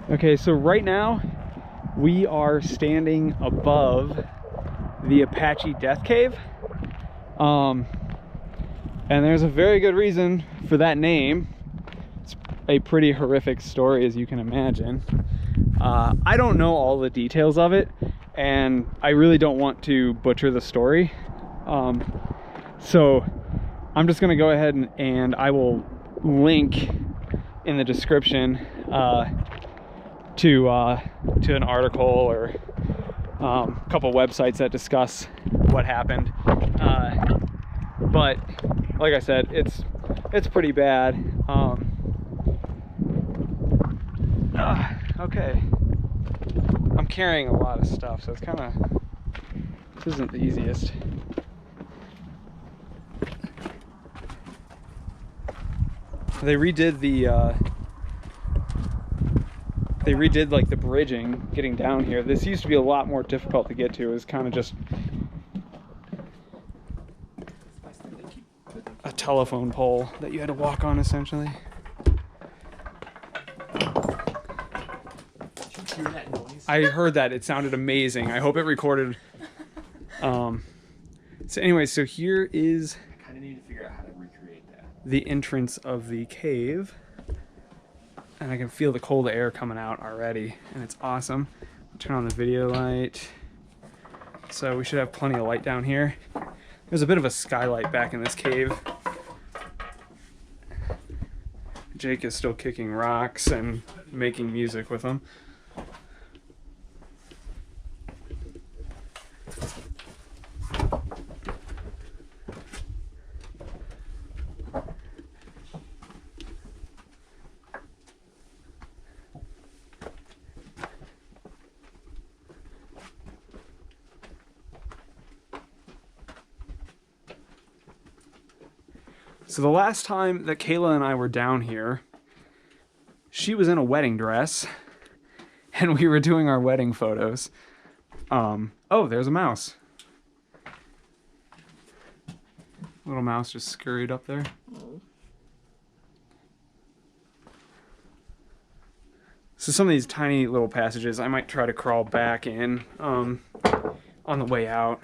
Okay, so right now we are standing above the Apache Death Cave. And there's a very good reason for that name. It's a pretty horrific story, as you can imagine. I don't know all the details of it, and I really don't want to butcher the story. So I'm just gonna go ahead and I will link in the description to an article or a couple websites that discuss what happened. But like I said, it's pretty bad. Okay, I'm carrying a lot of stuff, so it's kind of, this isn't the easiest. They redid like the bridging getting down here. This used to be a lot more difficult to get to. It was kind of just a telephone pole that you had to walk on, essentially. Did you hear that noise? I heard that. It sounded amazing. I hope it recorded. So anyway, so here is I kind of need to figure out how to recreate that. the entrance of the cave. And I can feel the cold air coming out already, and it's awesome. Turn on the video light. So we should have plenty of light down here. There's a bit of a skylight back in this cave. Jake is still kicking rocks and making music with them. So the last time that Kayla and I were down here, she was in a wedding dress and we were doing our wedding photos. Oh, there's a mouse. Little mouse just scurried up there. So some of these tiny little passages, I might try to crawl back in on the way out.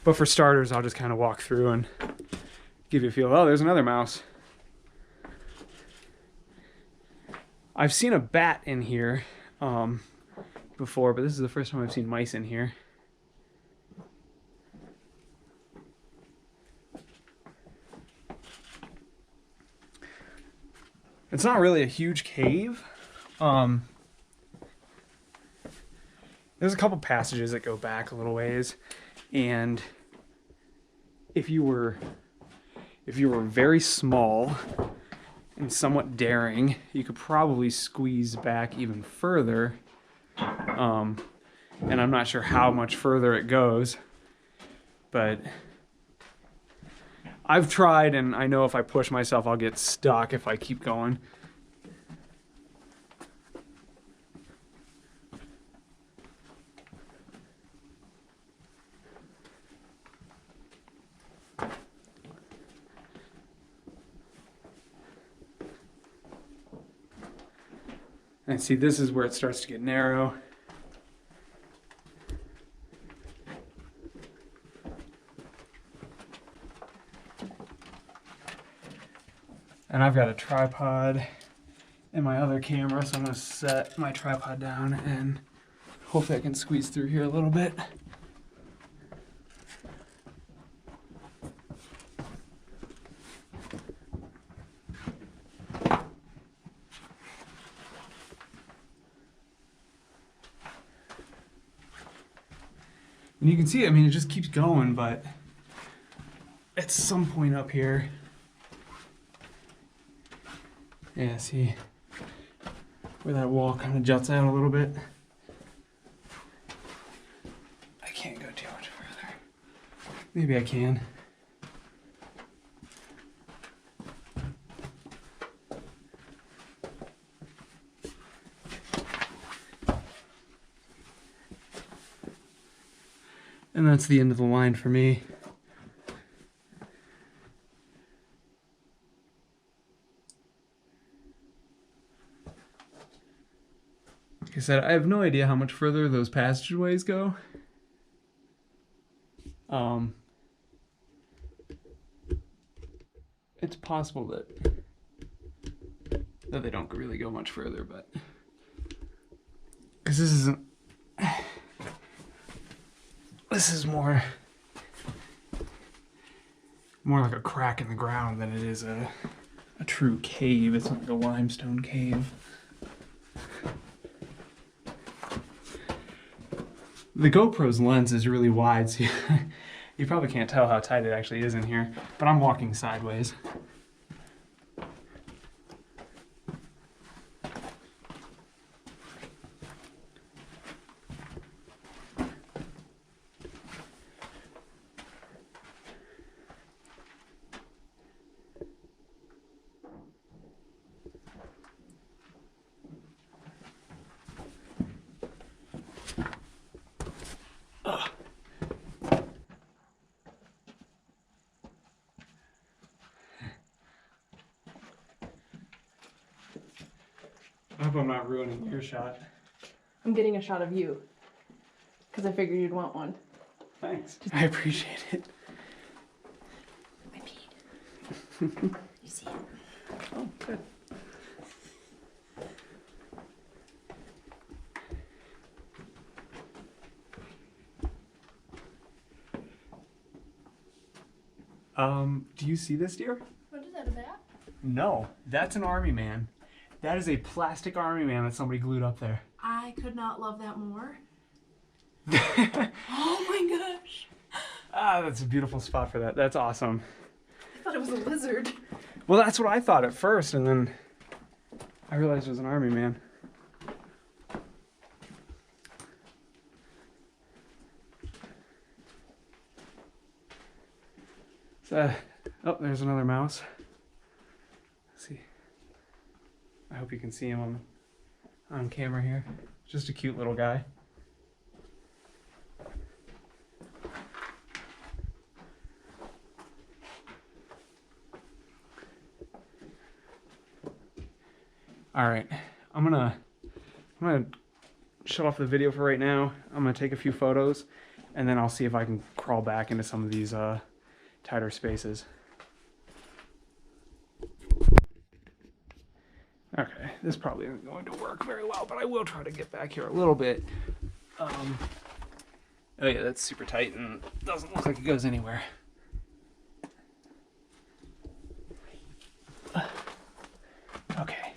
But for starters, I'll just kind of walk through and give you a feel. Oh, there's another mouse. I've seen a bat in here before, but this is the first time I've seen mice in here. It's not really a huge cave. There's a couple passages that go back a little ways, and if you were very small and somewhat daring, you could probably squeeze back even further. And I'm not sure how much further it goes, but I've tried, and I know if I push myself, I'll get stuck if I keep going. And see, this is where it starts to get narrow. And I've got a tripod in my other camera, so I'm going to set my tripod down and hopefully I can squeeze through here a little bit. And you can see, I mean, it just keeps going, but at some point up here, yeah, see where that wall kind of juts out a little bit? I can't go too much further. Maybe I can. And that's the end of the line for me. I said, I have no idea how much further those passageways go. It's possible that they don't really go much further, but because this is more like a crack in the ground than it is a true cave. It's like a limestone cave. The GoPro's lens is really wide, so you probably can't tell how tight it actually is in here, but I'm walking sideways. I hope I'm not ruining your shot. I'm getting a shot of you. Because I figured you'd want one. Thanks. I appreciate it. I peed. You see it? Oh, good. Do you see this deer? What is that, a bat? No, that's an army man. That is a plastic army man that somebody glued up there. I could not love that more. Oh my gosh. Ah, that's a beautiful spot for that. That's awesome. I thought it was a lizard. Well, that's what I thought at first, and then I realized it was an army man. So, oh, there's another mouse. Let's see. I hope you can see him on camera here. Just a cute little guy. All right, I'm gonna shut off the video for right now. I'm gonna take a few photos, and then I'll see if I can crawl back into some of these tighter spaces. Okay, this probably isn't going to work very well, but I will try to get back here a little bit. Oh yeah, that's super tight and doesn't look like it goes anywhere. Okay.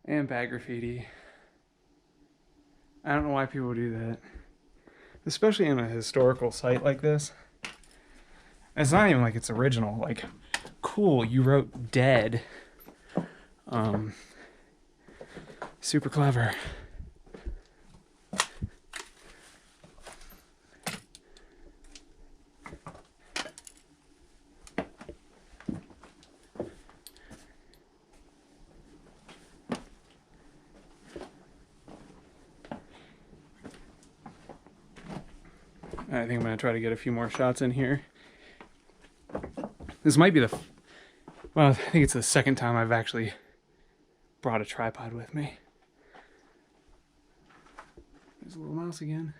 And bad graffiti. I don't know why people do that. Especially in a historical site like this. It's not even like it's original. Like, cool, you wrote dead. Super clever. I think I'm going to try to get a few more shots in here. This might be well, I think it's the second time I've actually brought a tripod with me. There's a little mouse again.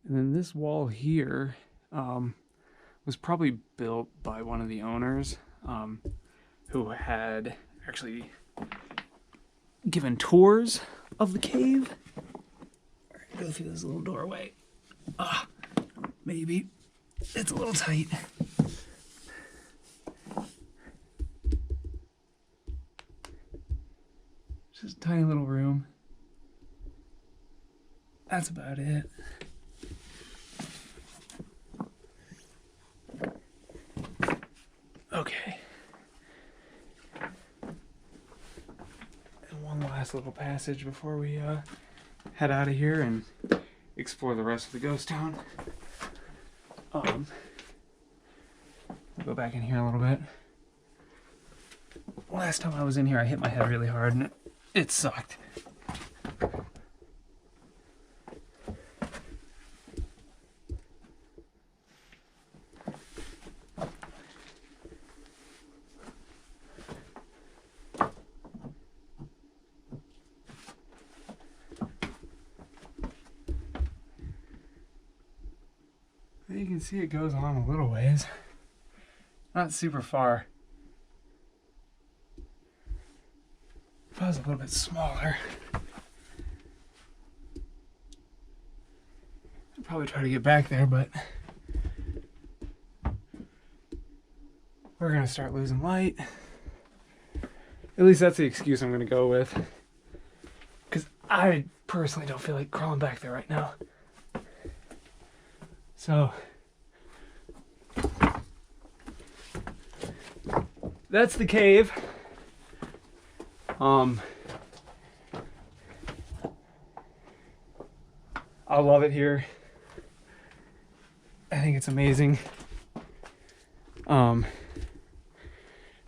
And then this wall here was probably built by one of the owners who had actually given tours of the cave. Go through this little doorway. Maybe it's a little tight. Just a tiny little room. That's about it. Okay. And one last little passage before we head out of here and explore the rest of the ghost town. Go back in here a little bit. Last time I was in here, I hit my head really hard and it sucked. You can see it goes on a little ways. Not super far. If I was a little bit smaller, I'd probably try to get back there, but we're gonna start losing light. At least that's the excuse I'm gonna go with. Because I personally don't feel like crawling back there right now. So that's the cave. I love it here. I think it's amazing. I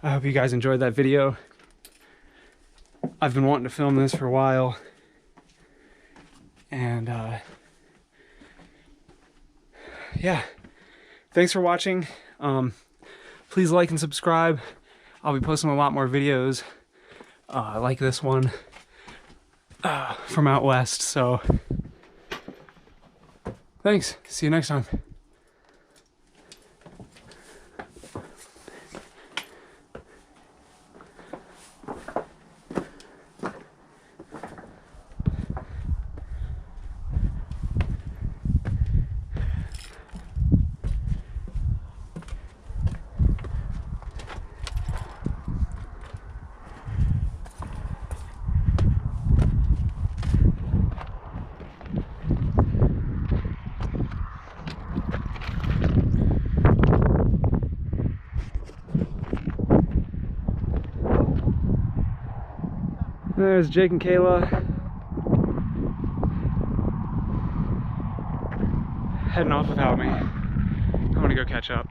hope you guys enjoyed that video. I've been wanting to film this for a while. And yeah, thanks for watching. Please like and subscribe. I'll be posting a lot more videos like this one from out west. So thanks. See you next time. There's Jake and Kayla heading off without me. I'm gonna go catch up.